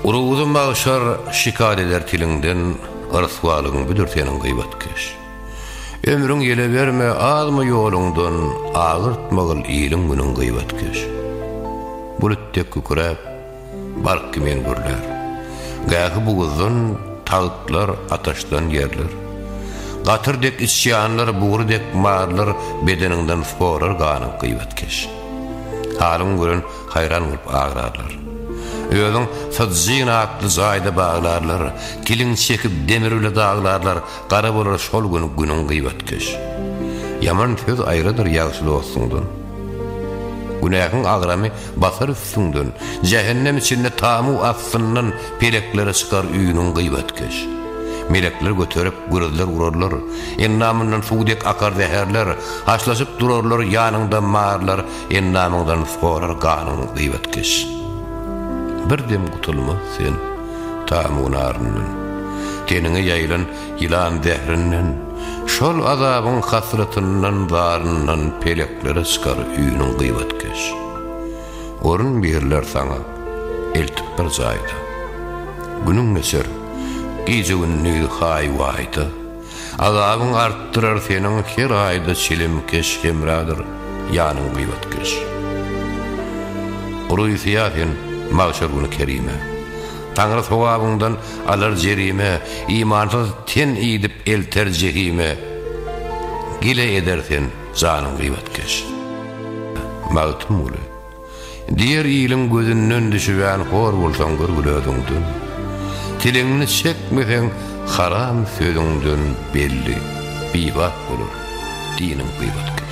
Urugudun bağışar şikayet eder tilinden, ırtvalığın büdürtenin gıybatkeş. Ömrün gele verme alma yolundan, ağırtmağıl iyilin günün gıybatkeş. Buluttek kükrep, bark kimen gürler. Gähi buğuzun tağıtlar ataştan yerler. Gatırdek isyanlar, buğurdek mağırlar, bedeninden sporar gağının gıybatkeş. Halın görün hayran olup ağırarlar. Özün sadzyn atlı zayda bağlarlar, kilin çekip demirle dağlarlar, qara bolar şol günün gıybatkeş. Yaman söz ayrıdır yağışlı olsundan. Günahın ağrami basar üstünden, cehennem içinde tamu atsından pelekleri çıkar üyünün gıybatkeş. Melekler götürüp gürüzler urarlar, ennamından suudek akar zeherler, haşlaşıp durarlar yanından mağarlar, ennamından sporar gağının gıybatkeş. Bir dem kutulma sen tamun arından, tenine yayılan yılan zehrinden, şol azabın hasretinden darından pelekleri çıkar üyünün gıybatkeş. Orun birler sana eltip bir zayda, günün neser gece günlüğü hayvaydı, azabın arttırar senin her ayda çilimkeş hemradır yanın gıybatkeş. Uruy siyasen mağşar günü kerime, Tanrı sovabından alır cerime, imansız ten idip elter cehime, gile edersen zanın gıybatkeş. Mağtım ulu, diğer iyilin gözünden düşüven hor bulsan gürgülödündün, tilingini çekmesen haram sözünden belli, bibat bulur, dinin gıybatkeş.